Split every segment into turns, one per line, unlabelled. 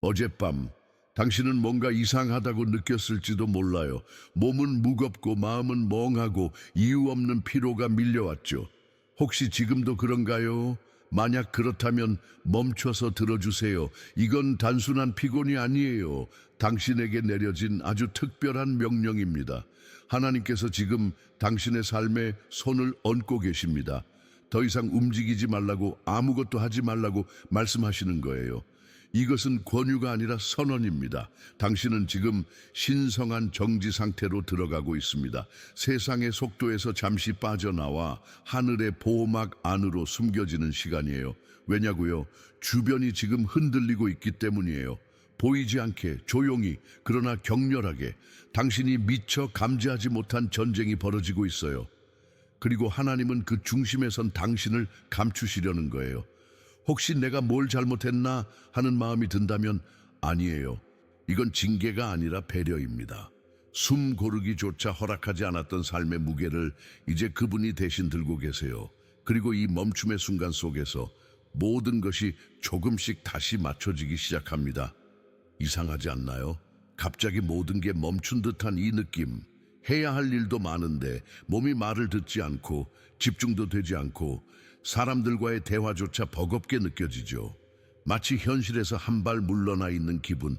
어젯밤 당신은 뭔가 이상하다고 느꼈을지도 몰라요. 몸은 무겁고 마음은 멍하고 이유 없는 피로가 밀려왔죠. 혹시 지금도 그런가요? 만약 그렇다면 멈춰서 들어주세요. 이건 단순한 피곤이 아니에요. 당신에게 내려진 아주 특별한 명령입니다. 하나님께서 지금 당신의 삶에 손을 얹고 계십니다. 더 이상 움직이지 말라고, 아무것도 하지 말라고 말씀하시는 거예요. 이것은 권유가 아니라 선언입니다. 당신은 지금 신성한 정지 상태로 들어가고 있습니다. 세상의 속도에서 잠시 빠져나와 하늘의 보호막 안으로 숨겨지는 시간이에요. 왜냐고요? 주변이 지금 흔들리고 있기 때문이에요. 보이지 않게, 조용히, 그러나 격렬하게 당신이 미처 감지하지 못한 전쟁이 벌어지고 있어요. 그리고 하나님은 그 중심에 선 당신을 감추시려는 거예요. 혹시 내가 뭘 잘못했나 하는 마음이 든다면 아니에요. 이건 징계가 아니라 배려입니다. 숨 고르기조차 허락하지 않았던 삶의 무게를 이제 그분이 대신 들고 계세요. 그리고 이 멈춤의 순간 속에서 모든 것이 조금씩 다시 맞춰지기 시작합니다. 이상하지 않나요? 갑자기 모든 게 멈춘 듯한 이 느낌. 해야 할 일도 많은데 몸이 말을 듣지 않고 집중도 되지 않고 사람들과의 대화조차 버겁게 느껴지죠. 마치 현실에서 한 발 물러나 있는 기분.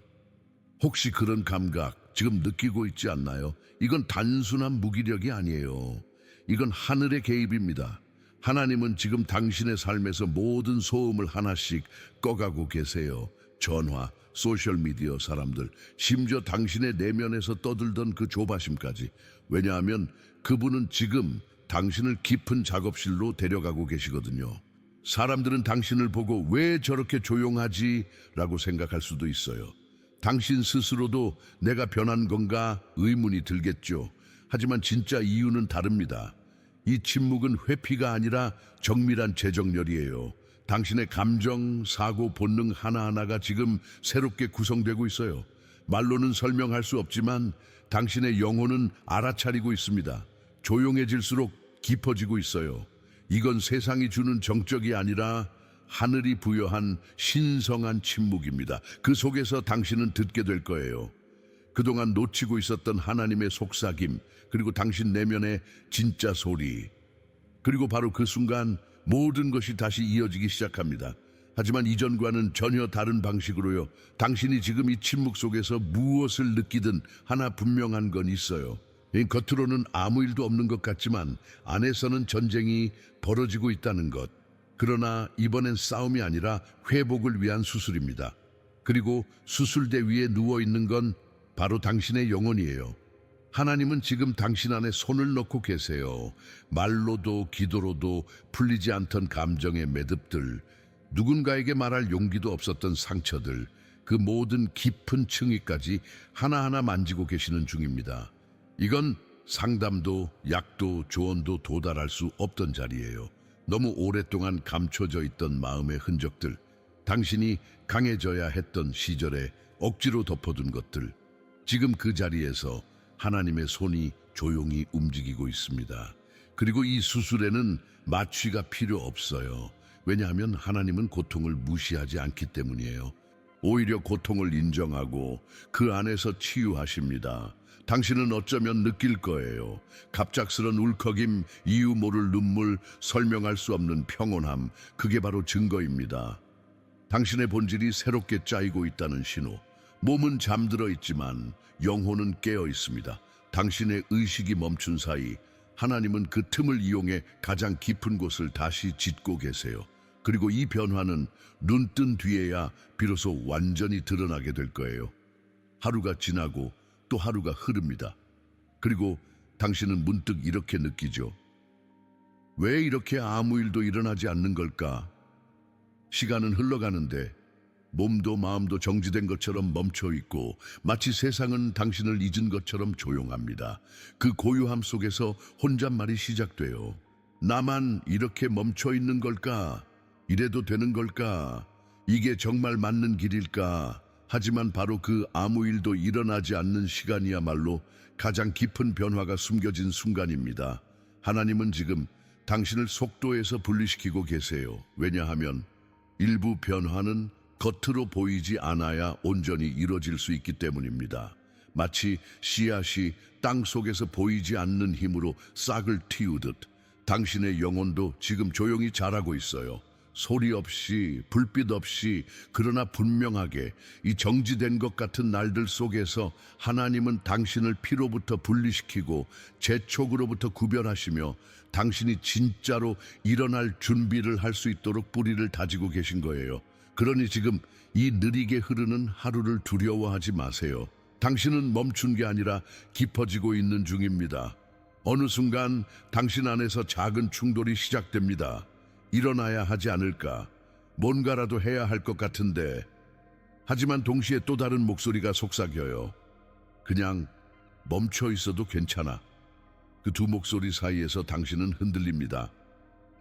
혹시 그런 감각 지금 느끼고 있지 않나요? 이건 단순한 무기력이 아니에요. 이건 하늘의 개입입니다. 하나님은 지금 당신의 삶에서 모든 소음을 하나씩 꺼가고 계세요. 전화, 소셜미디어 사람들, 심지어 당신의 내면에서 떠들던 그 조바심까지. 왜냐하면 그분은 지금 당신을 깊은 작업실로 데려가고 계시거든요. 사람들은 당신을 보고 왜 저렇게 조용하지? 라고 생각할 수도 있어요. 당신 스스로도 내가 변한 건가 의문이 들겠죠. 하지만 진짜 이유는 다릅니다. 이 침묵은 회피가 아니라 정밀한 재정렬이에요. 당신의 감정, 사고, 본능 하나하나가 지금 새롭게 구성되고 있어요. 말로는 설명할 수 없지만 당신의 영혼은 알아차리고 있습니다. 조용해질수록 깊어지고 있어요. 이건 세상이 주는 정적이 아니라 하늘이 부여한 신성한 침묵입니다. 그 속에서 당신은 듣게 될 거예요. 그동안 놓치고 있었던 하나님의 속삭임, 그리고 당신 내면의 진짜 소리. 그리고 바로 그 순간 모든 것이 다시 이어지기 시작합니다. 하지만 이전과는 전혀 다른 방식으로요. 당신이 지금 이 침묵 속에서 무엇을 느끼든 하나 분명한 건 있어요. 겉으로는 아무 일도 없는 것 같지만 안에서는 전쟁이 벌어지고 있다는 것. 그러나 이번엔 싸움이 아니라 회복을 위한 수술입니다. 그리고 수술대 위에 누워있는 건 바로 당신의 영혼이에요. 하나님은 지금 당신 안에 손을 넣고 계세요. 말로도 기도로도 풀리지 않던 감정의 매듭들, 누군가에게 말할 용기도 없었던 상처들, 그 모든 깊은 층위까지 하나하나 만지고 계시는 중입니다. 이건 상담도 약도 조언도 도달할 수 없던 자리예요. 너무 오랫동안 감춰져 있던 마음의 흔적들, 당신이 강해져야 했던 시절에 억지로 덮어둔 것들, 지금 그 자리에서 하나님의 손이 조용히 움직이고 있습니다. 그리고 이 수술에는 마취가 필요 없어요. 왜냐하면 하나님은 고통을 무시하지 않기 때문이에요. 오히려 고통을 인정하고 그 안에서 치유하십니다. 당신은 어쩌면 느낄 거예요. 갑작스런 울컥임, 이유 모를 눈물, 설명할 수 없는 평온함, 그게 바로 증거입니다. 당신의 본질이 새롭게 짜이고 있다는 신호. 몸은 잠들어 있지만 영혼은 깨어 있습니다. 당신의 의식이 멈춘 사이 하나님은 그 틈을 이용해 가장 깊은 곳을 다시 짓고 계세요. 그리고 이 변화는 눈뜬 뒤에야 비로소 완전히 드러나게 될 거예요. 하루가 지나고 또 하루가 흐릅니다. 그리고 당신은 문득 이렇게 느끼죠. 왜 이렇게 아무 일도 일어나지 않는 걸까? 시간은 흘러가는데 몸도 마음도 정지된 것처럼 멈춰 있고 마치 세상은 당신을 잊은 것처럼 조용합니다. 그 고요함 속에서 혼잣말이 시작돼요. 나만 이렇게 멈춰 있는 걸까? 이래도 되는 걸까? 이게 정말 맞는 길일까? 하지만 바로 그 아무 일도 일어나지 않는 시간이야말로 가장 깊은 변화가 숨겨진 순간입니다. 하나님은 지금 당신을 속도에서 분리시키고 계세요. 왜냐하면 일부 변화는 겉으로 보이지 않아야 온전히 이뤄질 수 있기 때문입니다. 마치 씨앗이 땅 속에서 보이지 않는 힘으로 싹을 틔우듯 당신의 영혼도 지금 조용히 자라고 있어요. 소리 없이, 불빛 없이, 그러나 분명하게 이 정지된 것 같은 날들 속에서 하나님은 당신을 피로부터 분리시키고 재촉으로부터 구별하시며 당신이 진짜로 일어날 준비를 할 수 있도록 뿌리를 다지고 계신 거예요. 그러니 지금 이 느리게 흐르는 하루를 두려워하지 마세요. 당신은 멈춘 게 아니라 깊어지고 있는 중입니다. 어느 순간 당신 안에서 작은 충돌이 시작됩니다. 일어나야 하지 않을까? 뭔가라도 해야 할 것 같은데. 하지만 동시에 또 다른 목소리가 속삭여요. 그냥 멈춰 있어도 괜찮아. 그 두 목소리 사이에서 당신은 흔들립니다.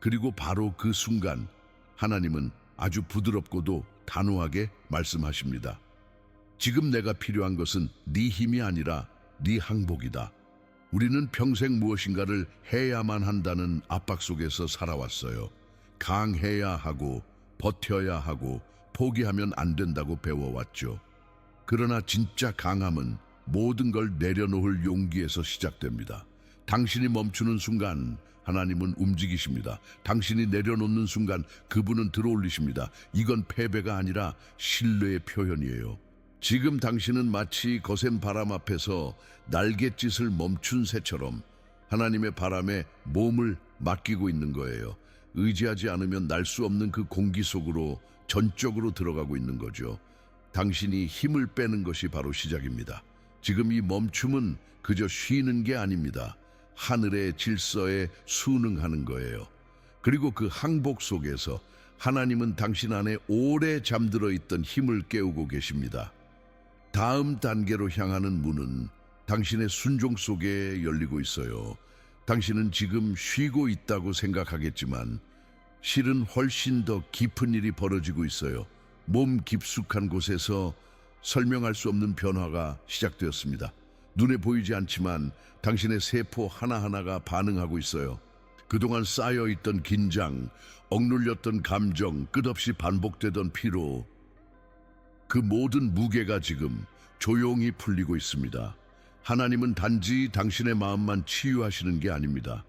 그리고 바로 그 순간 하나님은 아주 부드럽고도 단호하게 말씀하십니다. 지금 내가 필요한 것은 네 힘이 아니라 네 항복이다. 우리는 평생 무엇인가를 해야만 한다는 압박 속에서 살아왔어요. 강해야 하고 버텨야 하고 포기하면 안 된다고 배워왔죠. 그러나 진짜 강함은 모든 걸 내려놓을 용기에서 시작됩니다. 당신이 멈추는 순간 하나님은 움직이십니다. 당신이 내려놓는 순간 그분은 들어올리십니다. 이건 패배가 아니라 신뢰의 표현이에요. 지금 당신은 마치 거센 바람 앞에서 날갯짓을 멈춘 새처럼 하나님의 바람에 몸을 맡기고 있는 거예요. 의지하지 않으면 날 수 없는 그 공기 속으로 전적으로 들어가고 있는 거죠. 당신이 힘을 빼는 것이 바로 시작입니다. 지금 이 멈춤은 그저 쉬는 게 아닙니다. 하늘의 질서에 순응하는 거예요. 그리고 그 항복 속에서 하나님은 당신 안에 오래 잠들어 있던 힘을 깨우고 계십니다. 다음 단계로 향하는 문은 당신의 순종 속에 열리고 있어요. 당신은 지금 쉬고 있다고 생각하겠지만 실은 훨씬 더 깊은 일이 벌어지고 있어요. 몸 깊숙한 곳에서 설명할 수 없는 변화가 시작되었습니다. 눈에 보이지 않지만 당신의 세포 하나하나가 반응하고 있어요. 그동안 쌓여있던 긴장, 억눌렸던 감정, 끝없이 반복되던 피로, 그 모든 무게가 지금 조용히 풀리고 있습니다. 하나님은 단지 당신의 마음만 치유하시는 게 아닙니다.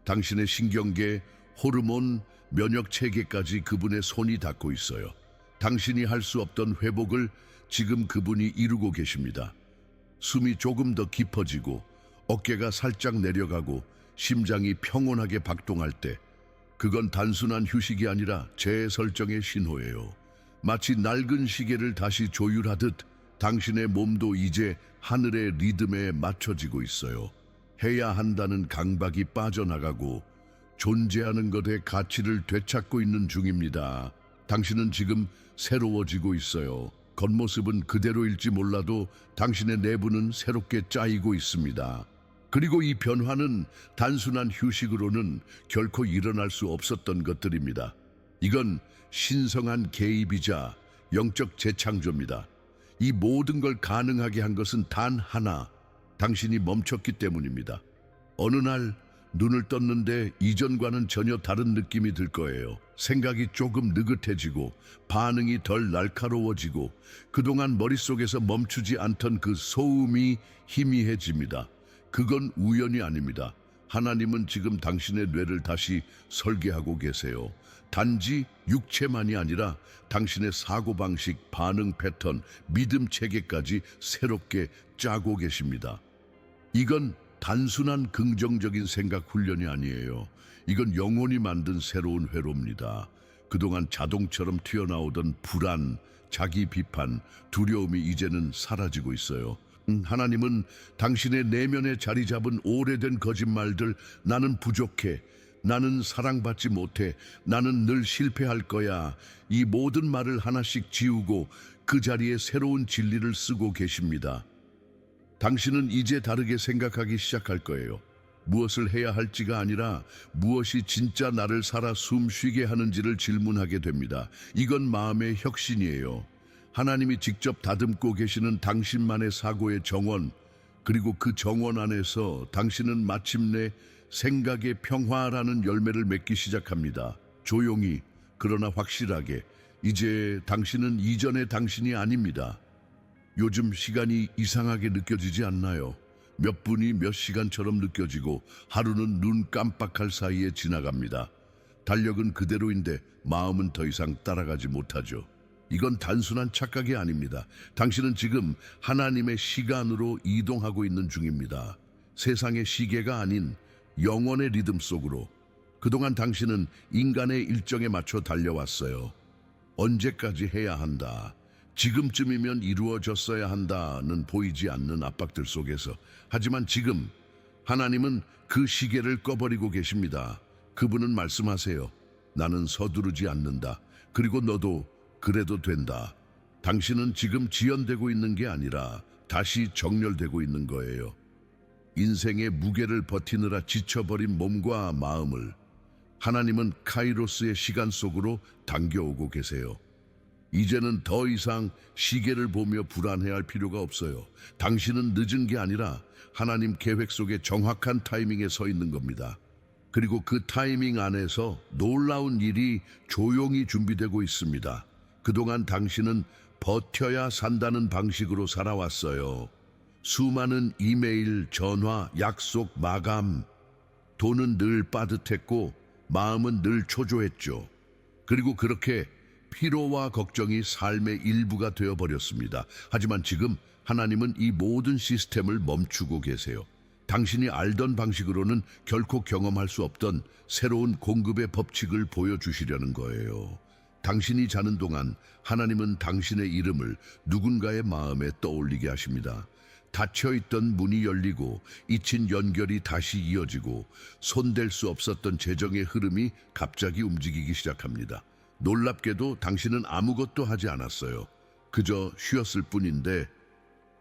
당신의 신경계, 호르몬, 면역 체계까지 그분의 손이 닿고 있어요. 당신이 할 수 없던 회복을 지금 그분이 이루고 계십니다. 숨이 조금 더 깊어지고 어깨가 살짝 내려가고 심장이 평온하게 박동할 때 그건 단순한 휴식이 아니라 재설정의 신호예요. 마치 낡은 시계를 다시 조율하듯 당신의 몸도 이제 하늘의 리듬에 맞춰지고 있어요. 해야 한다는 강박이 빠져나가고 존재하는 것의 가치를 되찾고 있는 중입니다. 당신은 지금 새로워지고 있어요. 겉모습은 그대로일지 몰라도 당신의 내부는 새롭게 짜이고 있습니다. 그리고 이 변화는 단순한 휴식으로는 결코 일어날 수 없었던 것들입니다. 이건 신성한 개입이자 영적 재창조입니다. 이 모든 걸 가능하게 한 것은 단 하나, 당신이 멈췄기 때문입니다. 어느 날 눈을 떴는데 이전과는 전혀 다른 느낌이 들 거예요. 생각이 조금 느긋해지고 반응이 덜 날카로워지고 그동안 머릿속에서 멈추지 않던 그 소음이 희미해집니다. 그건 우연이 아닙니다. 하나님은 지금 당신의 뇌를 다시 설계하고 계세요. 단지 육체만이 아니라 당신의 사고방식, 반응 패턴, 믿음 체계까지 새롭게 짜고 계십니다. 이건 단순한 긍정적인 생각 훈련이 아니에요. 이건 영혼이 만든 새로운 회로입니다. 그동안 자동처럼 튀어나오던 불안, 자기 비판, 두려움이 이제는 사라지고 있어요. 하나님은 당신의 내면에 자리 잡은 오래된 거짓말들, 나는 부족해, 나는 사랑받지 못해, 나는 늘 실패할 거야, 이 모든 말을 하나씩 지우고 그 자리에 새로운 진리를 쓰고 계십니다. 당신은 이제 다르게 생각하기 시작할 거예요. 무엇을 해야 할지가 아니라 무엇이 진짜 나를 살아 숨쉬게 하는지를 질문하게 됩니다. 이건 마음의 혁신이에요. 하나님이 직접 다듬고 계시는 당신만의 사고의 정원, 그리고 그 정원 안에서 당신은 마침내 생각의 평화라는 열매를 맺기 시작합니다. 조용히, 그러나 확실하게, 이제 당신은 이전의 당신이 아닙니다. 요즘 시간이 이상하게 느껴지지 않나요? 몇 분이 몇 시간처럼 느껴지고 하루는 눈 깜빡할 사이에 지나갑니다. 달력은 그대로인데 마음은 더 이상 따라가지 못하죠. 이건 단순한 착각이 아닙니다. 당신은 지금 하나님의 시간으로 이동하고 있는 중입니다. 세상의 시계가 아닌 영원의 리듬 속으로. 그동안 당신은 인간의 일정에 맞춰 달려왔어요. 언제까지 해야 한다. 지금쯤이면 이루어졌어야 한다는 보이지 않는 압박들 속에서. 하지만 지금 하나님은 그 시계를 꺼버리고 계십니다. 그분은 말씀하세요. 나는 서두르지 않는다. 그리고 너도 그래도 된다. 당신은 지금 지연되고 있는 게 아니라 다시 정렬되고 있는 거예요. 인생의 무게를 버티느라 지쳐버린 몸과 마음을 하나님은 카이로스의 시간 속으로 당겨오고 계세요. 이제는 더 이상 시계를 보며 불안해할 필요가 없어요. 당신은 늦은 게 아니라 하나님 계획 속에 정확한 타이밍에 서 있는 겁니다. 그리고 그 타이밍 안에서 놀라운 일이 조용히 준비되고 있습니다. 그동안 당신은 버텨야 산다는 방식으로 살아왔어요. 수많은 이메일, 전화, 약속, 마감. 돈은 늘 빠듯했고 마음은 늘 초조했죠. 그리고 그렇게 피로와 걱정이 삶의 일부가 되어버렸습니다. 하지만 지금 하나님은 이 모든 시스템을 멈추고 계세요. 당신이 알던 방식으로는 결코 경험할 수 없던 새로운 공급의 법칙을 보여주시려는 거예요. 당신이 자는 동안 하나님은 당신의 이름을 누군가의 마음에 떠올리게 하십니다. 닫혀있던 문이 열리고 잊힌 연결이 다시 이어지고 손댈 수 없었던 재정의 흐름이 갑자기 움직이기 시작합니다. 놀랍게도 당신은 아무것도 하지 않았어요. 그저 쉬었을 뿐인데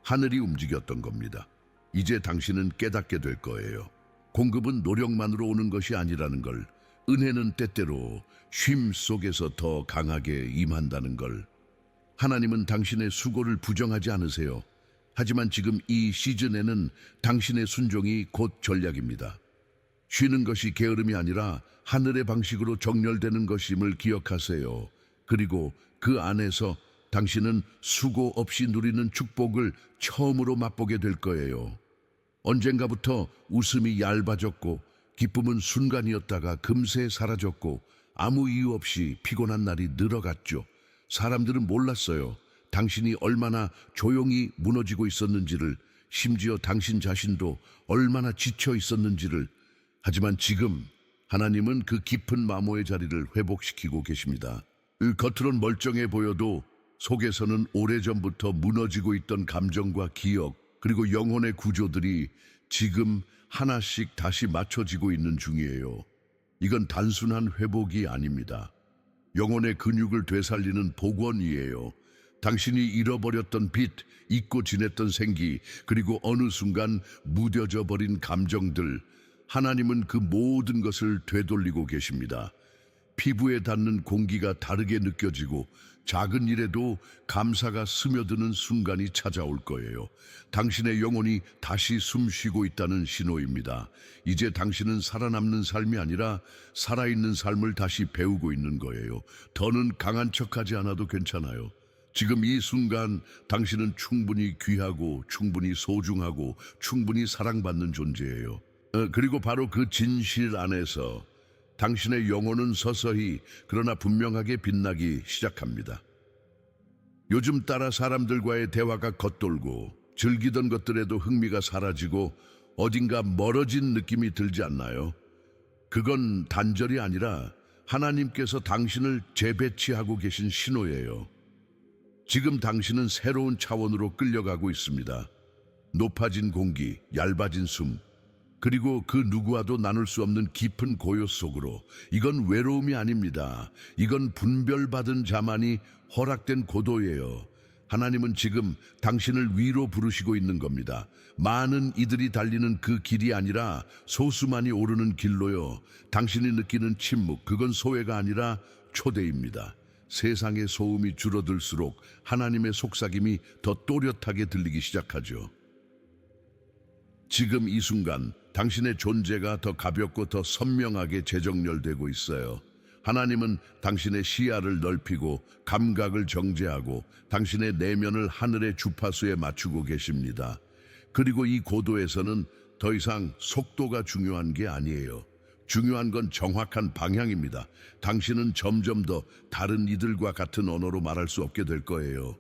하늘이 움직였던 겁니다. 이제 당신은 깨닫게 될 거예요. 공급은 노력만으로 오는 것이 아니라는 걸, 은혜는 때때로 쉼 속에서 더 강하게 임한다는 걸. 하나님은 당신의 수고를 부정하지 않으세요. 하지만 지금 이 시즌에는 당신의 순종이 곧 전략입니다. 쉬는 것이 게으름이 아니라 하늘의 방식으로 정렬되는 것임을 기억하세요. 그리고 그 안에서 당신은 수고 없이 누리는 축복을 처음으로 맛보게 될 거예요. 언젠가부터 웃음이 얇아졌고 기쁨은 순간이었다가 금세 사라졌고 아무 이유 없이 피곤한 날이 늘어갔죠. 사람들은 몰랐어요. 당신이 얼마나 조용히 무너지고 있었는지를, 심지어 당신 자신도 얼마나 지쳐 있었는지를. 하지만 지금 하나님은 그 깊은 마모의 자리를 회복시키고 계십니다. 겉으론 멀쩡해 보여도 속에서는 오래전부터 무너지고 있던 감정과 기억, 그리고 영혼의 구조들이 지금 하나씩 다시 맞춰지고 있는 중이에요. 이건 단순한 회복이 아닙니다. 영혼의 근육을 되살리는 복원이에요. 당신이 잃어버렸던 빛, 잊고 지냈던 생기, 그리고 어느 순간 무뎌져 버린 감정들, 하나님은 그 모든 것을 되돌리고 계십니다. 피부에 닿는 공기가 다르게 느껴지고 작은 일에도 감사가 스며드는 순간이 찾아올 거예요. 당신의 영혼이 다시 숨쉬고 있다는 신호입니다. 이제 당신은 살아남는 삶이 아니라 살아있는 삶을 다시 배우고 있는 거예요. 더는 강한 척하지 않아도 괜찮아요. 지금 이 순간 당신은 충분히 귀하고 충분히 소중하고 충분히 사랑받는 존재예요. 그리고 바로 그 진실 안에서 당신의 영혼은 서서히 그러나 분명하게 빛나기 시작합니다. 요즘 따라 사람들과의 대화가 겉돌고 즐기던 것들에도 흥미가 사라지고 어딘가 멀어진 느낌이 들지 않나요? 그건 단절이 아니라 하나님께서 당신을 재배치하고 계신 신호예요. 지금 당신은 새로운 차원으로 끌려가고 있습니다. 높아진 공기, 얇아진 숨, 그리고 그 누구와도 나눌 수 없는 깊은 고요 속으로. 이건 외로움이 아닙니다. 이건 분별받은 자만이 허락된 고도예요. 하나님은 지금 당신을 위로 부르시고 있는 겁니다. 많은 이들이 달리는 그 길이 아니라 소수만이 오르는 길로요. 당신이 느끼는 침묵, 그건 소외가 아니라 초대입니다. 세상의 소음이 줄어들수록 하나님의 속삭임이 더 또렷하게 들리기 시작하죠. 지금 이 순간 당신의 존재가 더 가볍고 더 선명하게 재정렬되고 있어요. 하나님은 당신의 시야를 넓히고 감각을 정제하고 당신의 내면을 하늘의 주파수에 맞추고 계십니다. 그리고 이 고도에서는 더 이상 속도가 중요한 게 아니에요. 중요한 건 정확한 방향입니다. 당신은 점점 더 다른 이들과 같은 언어로 말할 수 없게 될 거예요.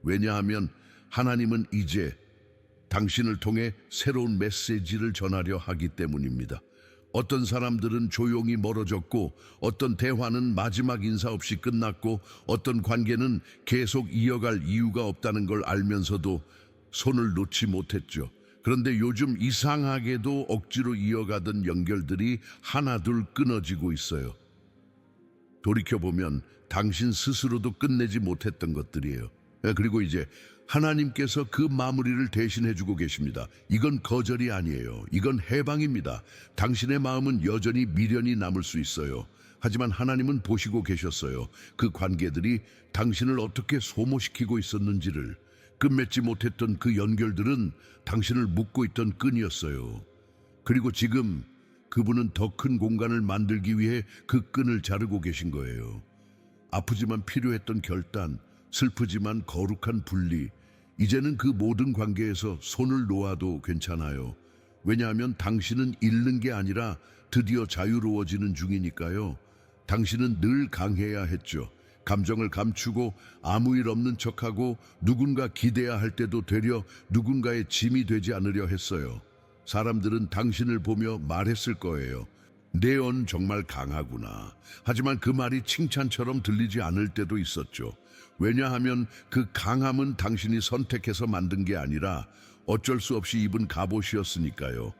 왜냐하면 하나님은 이제 당신을 통해 새로운 메시지를 전하려 하기 때문입니다. 어떤 사람들은 조용히 멀어졌고, 어떤 대화는 마지막 인사 없이 끝났고, 어떤 관계는 계속 이어갈 이유가 없다는 걸 알면서도 손을 놓지 못했죠. 그런데 요즘 이상하게도 억지로 이어가던 연결들이 하나둘 끊어지고 있어요. 돌이켜보면 당신 스스로도 끝내지 못했던 것들이에요. 그리고 이제 하나님께서 그 마무리를 대신해주고 계십니다. 이건 거절이 아니에요. 이건 해방입니다. 당신의 마음은 여전히 미련이 남을 수 있어요. 하지만 하나님은 보시고 계셨어요. 그 관계들이 당신을 어떻게 소모시키고 있었는지를. 끝맺지 못했던 그 연결들은 당신을 묶고 있던 끈이었어요. 그리고 지금 그분은 더 큰 공간을 만들기 위해 그 끈을 자르고 계신 거예요. 아프지만 필요했던 결단, 슬프지만 거룩한 분리, 이제는 그 모든 관계에서 손을 놓아도 괜찮아요. 왜냐하면 당신은 잃는 게 아니라 드디어 자유로워지는 중이니까요. 당신은 늘 강해야 했죠. 감정을 감추고 아무 일 없는 척하고 누군가 기대야 할 때도 되려 누군가의 짐이 되지 않으려 했어요. 사람들은 당신을 보며 말했을 거예요. 내언 정말 강하구나. 하지만 그 말이 칭찬처럼 들리지 않을 때도 있었죠. 왜냐하면 그 강함은 당신이 선택해서 만든 게 아니라 어쩔 수 없이 입은 갑옷이었으니까요.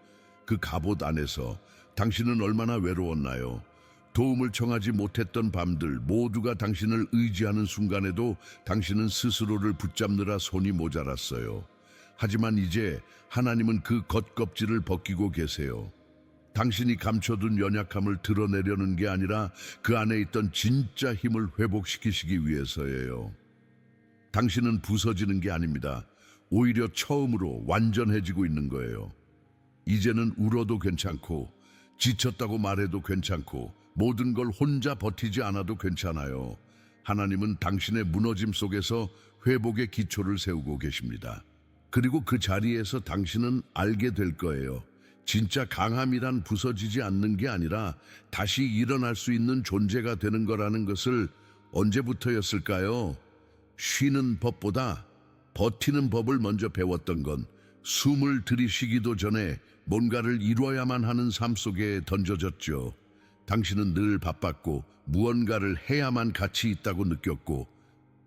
그 갑옷 안에서 당신은 얼마나 외로웠나요? 도움을 청하지 못했던 밤들, 모두가 당신을 의지하는 순간에도 당신은 스스로를 붙잡느라 손이 모자랐어요. 하지만 이제 하나님은 그 겉껍질을 벗기고 계세요. 당신이 감춰둔 연약함을 드러내려는 게 아니라 그 안에 있던 진짜 힘을 회복시키시기 위해서예요. 당신은 부서지는 게 아닙니다. 오히려 처음으로 완전해지고 있는 거예요. 이제는 울어도 괜찮고, 지쳤다고 말해도 괜찮고, 모든 걸 혼자 버티지 않아도 괜찮아요. 하나님은 당신의 무너짐 속에서 회복의 기초를 세우고 계십니다. 그리고 그 자리에서 당신은 알게 될 거예요. 진짜 강함이란 부서지지 않는 게 아니라 다시 일어날 수 있는 존재가 되는 거라는 것을 언제부터였을까요? 쉬는 법보다 버티는 법을 먼저 배웠던 건 숨을 들이쉬기도 전에 뭔가를 이뤄야만 하는 삶 속에 던져졌죠. 당신은 늘 바빴고 무언가를 해야만 가치 있다고 느꼈고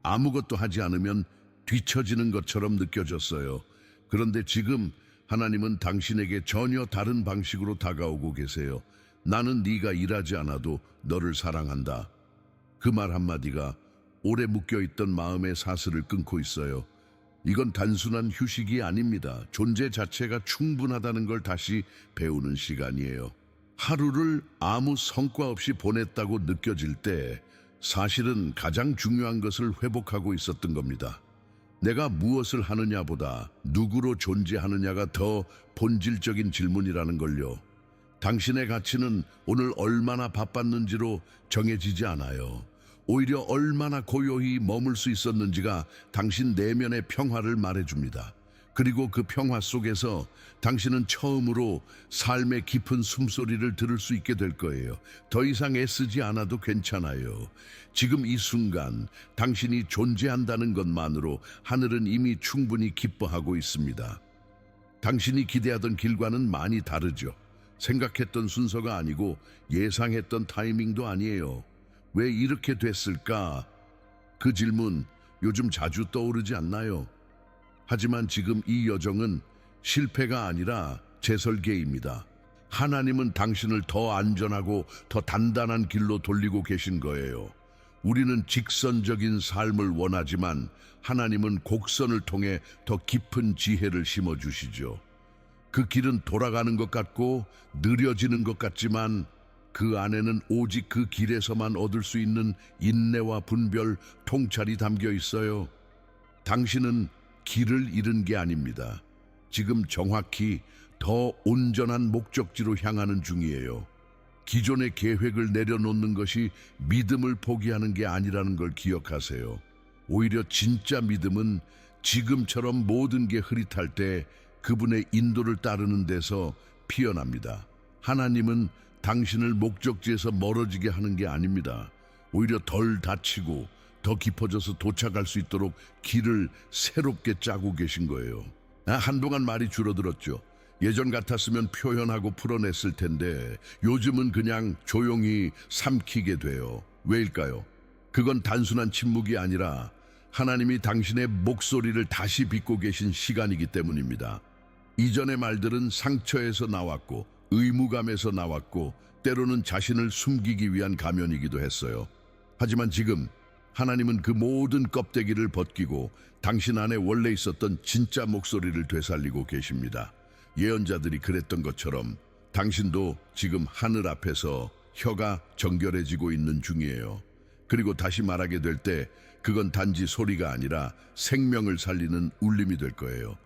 아무것도 하지 않으면 뒤처지는 것처럼 느껴졌어요. 그런데 지금 하나님은 당신에게 전혀 다른 방식으로 다가오고 계세요. 나는 네가 일하지 않아도 너를 사랑한다. 그 말 한마디가 오래 묶여있던 마음의 사슬을 끊고 있어요. 이건 단순한 휴식이 아닙니다. 존재 자체가 충분하다는 걸 다시 배우는 시간이에요. 하루를 아무 성과 없이 보냈다고 느껴질 때 사실은 가장 중요한 것을 회복하고 있었던 겁니다. 내가 무엇을 하느냐보다 누구로 존재하느냐가 더 본질적인 질문이라는 걸요. 당신의 가치는 오늘 얼마나 바빴는지로 정해지지 않아요. 오히려 얼마나 고요히 머물 수 있었는지가 당신 내면의 평화를 말해줍니다. 그리고 그 평화 속에서 당신은 처음으로 삶의 깊은 숨소리를 들을 수 있게 될 거예요. 더 이상 애쓰지 않아도 괜찮아요. 지금 이 순간 당신이 존재한다는 것만으로 하늘은 이미 충분히 기뻐하고 있습니다. 당신이 기대하던 길과는 많이 다르죠. 생각했던 순서가 아니고 예상했던 타이밍도 아니에요. 왜 이렇게 됐을까? 그 질문 요즘 자주 떠오르지 않나요? 하지만 지금 이 여정은 실패가 아니라 재설계입니다. 하나님은 당신을 더 안전하고 더 단단한 길로 돌리고 계신 거예요. 우리는 직선적인 삶을 원하지만 하나님은 곡선을 통해 더 깊은 지혜를 심어주시죠. 그 길은 돌아가는 것 같고 느려지는 것 같지만 그 안에는 오직 그 길에서만 얻을 수 있는 인내와 분별, 통찰이 담겨 있어요. 당신은 길을 잃은 게 아닙니다. 지금 정확히 더 온전한 목적지로 향하는 중이에요. 기존의 계획을 내려놓는 것이 믿음을 포기하는 게 아니라는 걸 기억하세요. 오히려 진짜 믿음은 지금처럼 모든 게 흐릿할 때 그분의 인도를 따르는 데서 피어납니다. 하나님은 당신을 목적지에서 멀어지게 하는 게 아닙니다. 오히려 덜 다치고 더 깊어져서 도착할 수 있도록 길을 새롭게 짜고 계신 거예요. 한동안 말이 줄어들었죠. 예전 같았으면 표현하고 풀어냈을 텐데 요즘은 그냥 조용히 삼키게 돼요. 왜일까요? 그건 단순한 침묵이 아니라 하나님이 당신의 목소리를 다시 빚고 계신 시간이기 때문입니다. 이전의 말들은 상처에서 나왔고 의무감에서 나왔고 때로는 자신을 숨기기 위한 가면이기도 했어요. 하지만 지금 하나님은 그 모든 껍데기를 벗기고 당신 안에 원래 있었던 진짜 목소리를 되살리고 계십니다. 예언자들이 그랬던 것처럼 당신도 지금 하늘 앞에서 혀가 정결해지고 있는 중이에요. 그리고 다시 말하게 될 때 그건 단지 소리가 아니라 생명을 살리는 울림이 될 거예요.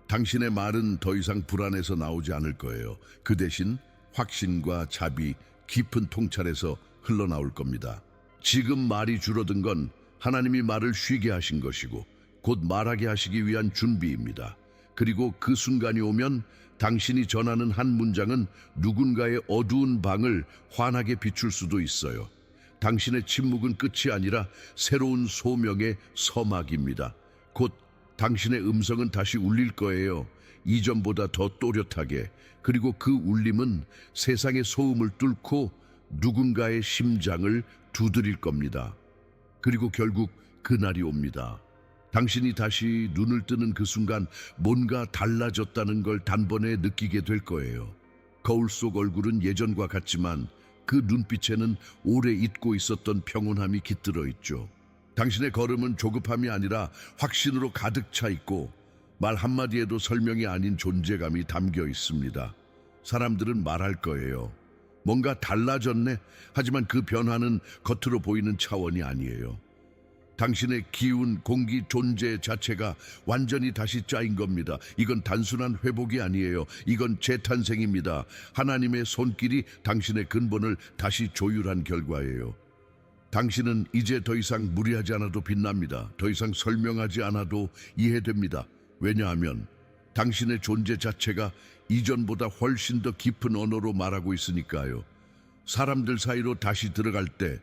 당신의 말은 더 이상 불안해서 나오지 않을 거예요. 그 대신 확신과 자비, 깊은 통찰에서 흘러나올 겁니다. 지금 말이 줄어든 건 하나님이 말을 쉬게 하신 것이고 곧 말하게 하시기 위한 준비입니다. 그리고 그 순간이 오면 당신이 전하는 한 문장은 누군가의 어두운 방을 환하게 비출 수도 있어요. 당신의 침묵은 끝이 아니라 새로운 소명의 서막입니다. 곧 당신의 음성은 다시 울릴 거예요. 이전보다 더 또렷하게. 그리고 그 울림은 세상의 소음을 뚫고 누군가의 심장을 두드릴 겁니다. 그리고 결국 그날이 옵니다. 당신이 다시 눈을 뜨는 그 순간 뭔가 달라졌다는 걸 단번에 느끼게 될 거예요. 거울 속 얼굴은 예전과 같지만 그 눈빛에는 오래 잊고 있었던 평온함이 깃들어 있죠. 당신의 걸음은 조급함이 아니라 확신으로 가득 차 있고 말 한마디에도 설명이 아닌 존재감이 담겨 있습니다. 사람들은 말할 거예요. 뭔가 달라졌네. 하지만 그 변화는 겉으로 보이는 차원이 아니에요. 당신의 기운, 공기, 존재 자체가 완전히 다시 짜인 겁니다. 이건 단순한 회복이 아니에요. 이건 재탄생입니다. 하나님의 손길이 당신의 근본을 다시 조율한 결과예요. 당신은 이제 더 이상 무리하지 않아도 빛납니다. 더 이상 설명하지 않아도 이해됩니다. 왜냐하면 당신의 존재 자체가 이전보다 훨씬 더 깊은 언어로 말하고 있으니까요. 사람들 사이로 다시 들어갈 때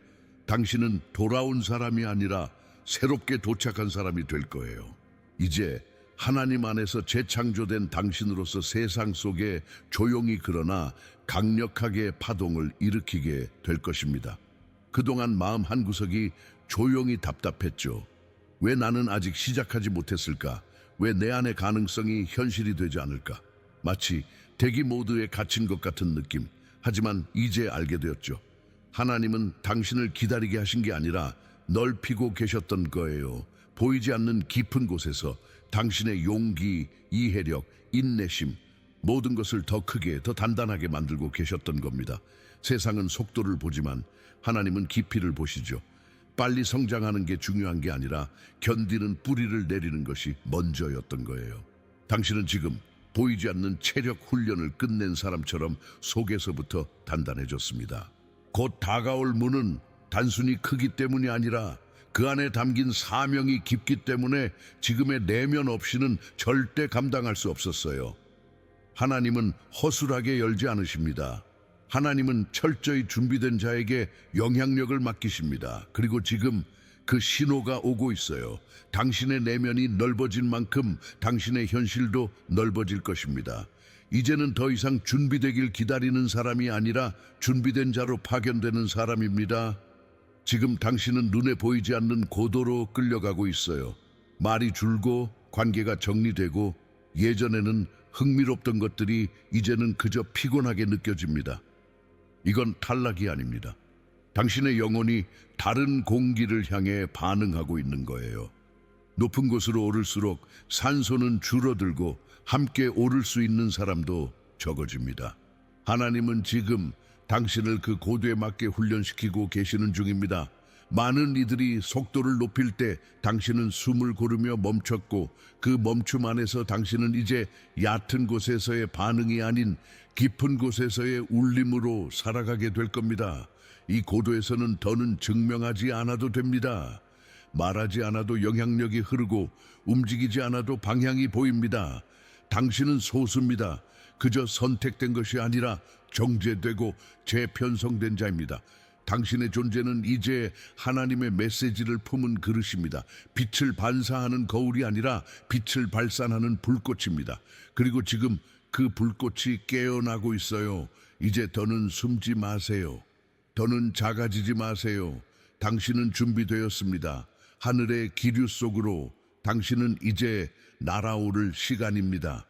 당신은 돌아온 사람이 아니라 새롭게 도착한 사람이 될 거예요. 이제 하나님 안에서 재창조된 당신으로서 세상 속에 조용히 그러나 강력하게 파동을 일으키게 될 것입니다. 그동안 마음 한구석이 조용히 답답했죠. 왜 나는 아직 시작하지 못했을까? 왜 내 안의 가능성이 현실이 되지 않을까? 마치 대기 모드에 갇힌 것 같은 느낌. 하지만 이제 알게 되었죠. 하나님은 당신을 기다리게 하신 게 아니라 넓히고 계셨던 거예요. 보이지 않는 깊은 곳에서 당신의 용기, 이해력, 인내심, 모든 것을 더 크게, 더 단단하게 만들고 계셨던 겁니다. 세상은 속도를 보지만 하나님은 깊이를 보시죠. 빨리 성장하는 게 중요한 게 아니라 견디는 뿌리를 내리는 것이 먼저였던 거예요. 당신은 지금 보이지 않는 체력 훈련을 끝낸 사람처럼 속에서부터 단단해졌습니다. 곧 다가올 문은 단순히 크기 때문이 아니라 그 안에 담긴 사명이 깊기 때문에 지금의 내면 없이는 절대 감당할 수 없었어요. 하나님은 허술하게 열지 않으십니다. 하나님은 철저히 준비된 자에게 영향력을 맡기십니다. 그리고 지금 그 신호가 오고 있어요. 당신의 내면이 넓어진 만큼 당신의 현실도 넓어질 것입니다. 이제는 더 이상 준비되길 기다리는 사람이 아니라 준비된 자로 파견되는 사람입니다. 지금 당신은 눈에 보이지 않는 고도로 끌려가고 있어요. 말이 줄고 관계가 정리되고 예전에는 흥미롭던 것들이 이제는 그저 피곤하게 느껴집니다. 이건 탈락이 아닙니다. 당신의 영혼이 다른 공기를 향해 반응하고 있는 거예요. 높은 곳으로 오를수록 산소는 줄어들고 함께 오를 수 있는 사람도 적어집니다. 하나님은 지금 당신을 그 고도에 맞게 훈련시키고 계시는 중입니다. 많은 이들이 속도를 높일 때 당신은 숨을 고르며 멈췄고 그 멈춤 안에서 당신은 이제 얕은 곳에서의 반응이 아닌 깊은 곳에서의 울림으로 살아가게 될 겁니다. 이 고도에서는 더는 증명하지 않아도 됩니다. 말하지 않아도 영향력이 흐르고 움직이지 않아도 방향이 보입니다. 당신은 소수입니다. 그저 선택된 것이 아니라 정죄되고 재편성된 자입니다. 당신의 존재는 이제 하나님의 메시지를 품은 그릇입니다. 빛을 반사하는 거울이 아니라 빛을 발산하는 불꽃입니다. 그리고 지금 그 불꽃이 깨어나고 있어요. 이제 더는 숨지 마세요. 더는 작아지지 마세요. 당신은 준비되었습니다. 하늘의 기류 속으로 당신은 이제 날아오를 시간입니다.